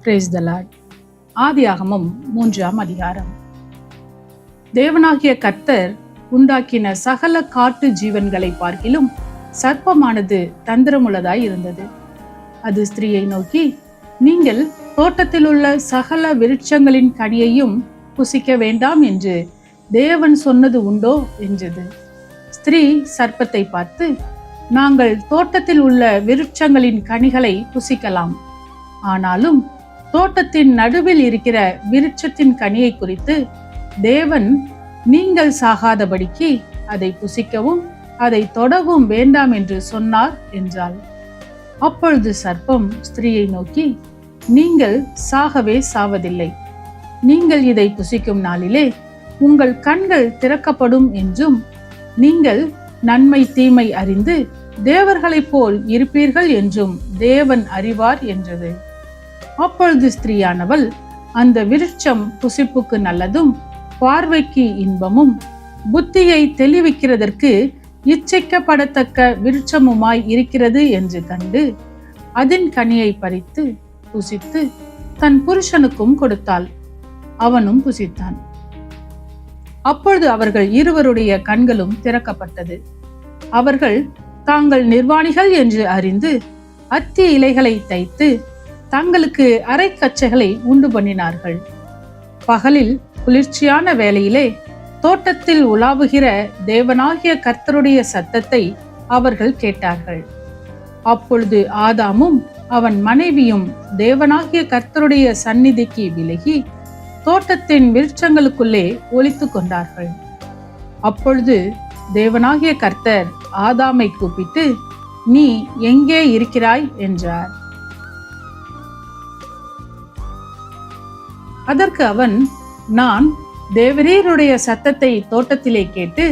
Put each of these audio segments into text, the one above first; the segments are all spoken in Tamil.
Praise the Lord. ஆதியாகமம் 3ஆம் அதிகாரம். தேவனாகிய கர்த்தர் உண்டாக்கின சகல காட்டு ஜீவன்களை பார்க்கிலும் சர்ப்பமானது தந்திரமுள்ளதாய் இருந்தது. அது ஸ்திரீயை நோக்கி, நீங்கள் தோட்டத்தில் உள்ள சகல விருட்சங்களின் கனியையும் புசிக்க வேண்டாம் என்று தேவன் சொன்னது உண்டோ என்றது. ஸ்திரீ சர்ப்பத்தை பார்த்து, நாங்கள் தோட்டத்தில் உள்ள விருட்சங்களின் கனிகளை புசிக்கலாம், ஆனாலும் தோட்டத்தின் நடுவில் இருக்கிற விருட்சத்தின் கனியை குறித்து தேவன் நீங்கள் சாகாதபடிக்கு அதை புசிக்கவும் அதை தொடவும் வேண்டாம் என்று சொன்னார் என்றாள். அப்பொழுது சர்ப்பம் ஸ்திரீயை நோக்கி, நீங்கள் சாகவே சாவதில்லை. நீங்கள் இதை புசிக்கும் நாளிலே உங்கள் கண்கள் திறக்கப்படும் என்றும் நீங்கள் நன்மை தீமை அறிந்து தேவர்களைப் போல் இருப்பீர்கள் என்றும் தேவன் அறிவார் என்றது. அப்பொழுது ஸ்திரீயானவள், அந்த விருட்சம் புசிப்புக்கு நல்லதும் பார்வைக்கு இன்பமும் புத்தியை தெளிவிக்கிறதற்கு இச்சைக்கப்படத்தக்க விருட்சமுமாய் இருக்கிறது என்று கண்டு அதன் கனியை பறித்து புசித்து தன் புருஷனுக்கும் கொடுத்தாள். அவனும் புசித்தான். அப்பொழுது அவர்கள் இருவருடைய கண்களும் திறக்கப்பட்டது. அவர்கள் தாங்கள் நிர்வாணிகள் என்று அறிந்து அத்தி இலைகளை தைத்து தங்களுக்கு அரைக்கச்சைகளை உண்டு பண்ணினார்கள். பகலில் குளிர்ச்சியான வேளையிலே தோட்டத்தில் உலாவுகிற தேவனாகிய கர்த்தருடைய சத்தத்தை அவர்கள் கேட்டார்கள். அப்பொழுது ஆதாமும் அவன் மனைவியும் தேவனாகிய கர்த்தருடைய சந்நிதிக்கு விலகி தோட்டத்தின் விருட்சங்களுக்குள்ளே ஒளித்து கொண்டார்கள். அப்பொழுது தேவனாகிய கர்த்தர் ஆதாமை கூப்பிட்டு, நீ எங்கே இருக்கிறாய் என்றார். அதற்கு அவன், நான் தேவரீருடைய சத்தத்தை தோட்டத்திலே கேட்டு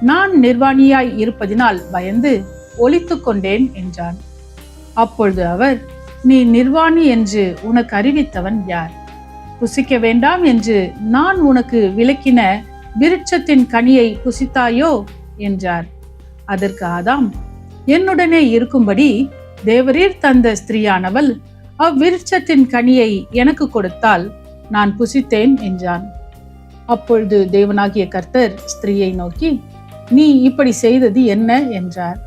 நான் நிர்வாணியாய் இருப்பதினால் பயந்து ஒளித்து கொண்டேன் என்றான். அப்பொழுது அவர், நீ நிர்வாணி என்று உனக்கு அறிவித்தவன் யார்? புசிக்க வேண்டாம் என்று நான் உனக்கு விலக்கின விருட்சத்தின் கனியை புசித்தாயோ என்றார். அதற்கு ஆதாம், என்னுடனே இருக்கும்படி தேவரீர் தந்த ஸ்திரீயானவள் அவ்விருட்சத்தின் கனியை எனக்கு கொடுத்தால் நான் புசித்தேன் என்றான். அப்பொழுது தேவனாகிய கர்த்தர் ஸ்திரீயை நோக்கி, நீ இப்படி செய்தது என்ன என்றார்.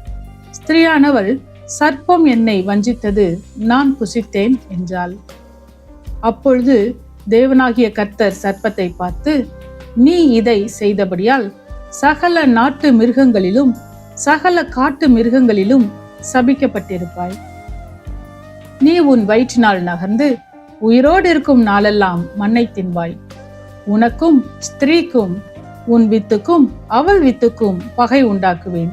ஸ்திரீயானவள், சர்ப்பம் என்னை வஞ்சித்தது, நான் புசித்தேன் என்றாள். அப்பொழுது தேவனாகிய கர்த்தர் சர்ப்பத்தை பார்த்து, நீ இதை செய்தபடியால் சகல நாட்டு மிருகங்களிலும் சகல காட்டு மிருகங்களிலும் சபிக்கப்பட்டிருப்பாய். நீ உன் வயிற்றினால் நகர்ந்து உயிரோடு இருக்கும் நாளெல்லாம் மண்ணை தின்பாய். உனக்கும் ஸ்திரீக்கும் உன் வித்துக்கும் அவள் வித்துக்கும் பகை உண்டாக்குவேன்.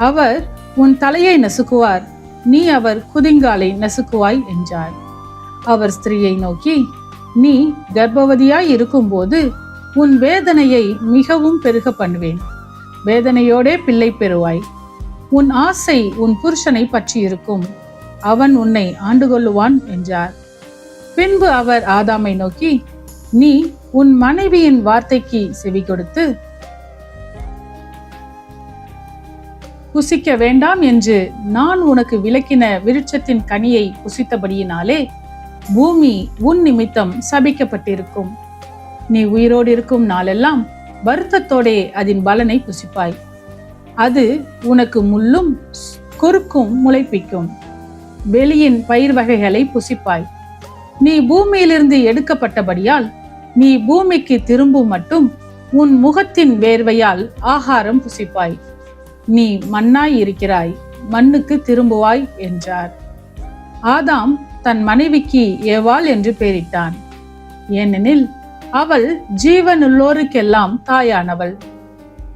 அவர் உன் தலையை நசுக்குவார், நீ அவர் குதிங்காலை நசுக்குவாய் என்றார். அவர் ஸ்திரீயை நோக்கி, நீ கர்ப்பவதியாய் இருக்கும்போது உன் வேதனையை மிகவும் பெருக பண்ணுவேன். வேதனையோடே பிள்ளை பெறுவாய். உன் ஆசை உன் புருஷனை பற்றி இருக்கும், அவன் உன்னை ஆண்டு கொள்ளுவான் என்றார். பின்பு அவர் ஆதாமை நோக்கி, நீ உன் மனைவியின் வார்த்தைக்கு செவி கொடுத்து புசிக்க வேண்டாம் என்று நான் உனக்கு விலக்கின விருட்சத்தின் கனியை புசித்தபடியினாலே பூமி உன் நிமித்தம் சபிக்கப்பட்டிருக்கும். நீ உயிரோடு இருக்கும் நாளெல்லாம் வருத்தத்தோடே அதன் பலனை புசிப்பாய். அது உனக்கு முள்ளும் குறுக்கும் முளைப்பிக்கும். வெளியின் பயிர் வகைகளை புசிப்பாய். நீ பூமியிலிருந்து எடுக்கப்பட்டபடியால் நீ பூமிக்கு திரும்பும் மட்டும் உன் முகத்தின் வேர்வையால் ஆகாரம் புசிப்பாய். நீ மண்ணாய் இருக்கிறாய், மண்ணுக்கு திரும்புவாய் என்றார். ஆதாம் தன் மனைவிக்கு ஏவாள் என்று பெயரிட்டான். ஏனெனில் அவள் ஜீவனுள்ளோருக்கெல்லாம் தாயானவள்.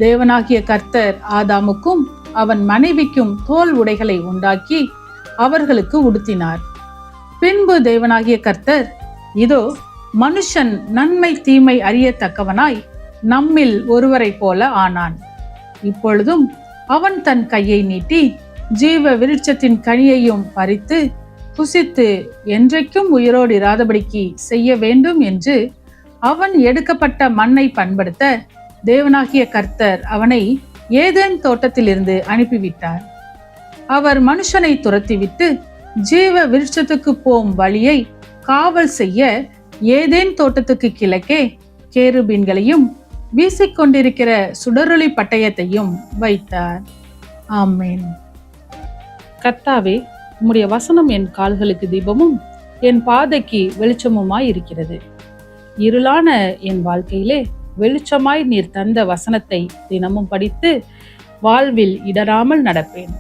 தேவனாகிய கர்த்தர் ஆதாமுக்கும் அவன் மனைவிக்கும் தோல் உடைகளை உண்டாக்கி அவர்களுக்கு உடுத்தினார். பின்பு தேவனாகிய கர்த்தர், இதோ மனுஷன் நன்மை தீமை அறியத்தக்கவனாய் நம்மில் ஒருவரை போல ஆனான். இப்பொழுதும் அவன் தன் கையை நீட்டி ஜீவ விருட்சத்தின் கனியையும் பறித்து புசித்து என்றைக்கும் உயிரோடு இராதபடிக்கு செய்ய வேண்டும் என்று அவன் எடுக்கப்பட்ட மண்ணை பண்படுத்த தேவனாகிய கர்த்தர் அவனை ஏதேன் தோட்டத்திலிருந்து அனுப்பிவிட்டார். அவர் மனுஷனை துரத்திவிட்டு ஜீவ விருட்சத்துக்கு போகும் வழியை காவல் செய்ய ஏதேன் தோட்டத்துக்கு கிழக்கே கேருபீன்களையும் வீசிக்கொண்டிருக்கிற சுடரொளி பட்டயத்தையும் வைத்தார். ஆமென். கர்த்தாவே, உம்முடைய வசனம் என் கால்களுக்கு தீபமும் என் பாதைக்கு வெளிச்சமுமாய் இருக்கிறது. இருளான என் வாழ்க்கையிலே வெளிச்சமாய் நீர் தந்த வசனத்தை தினமும் படித்து வாழ்வில் இடராமல் நடப்பேன்.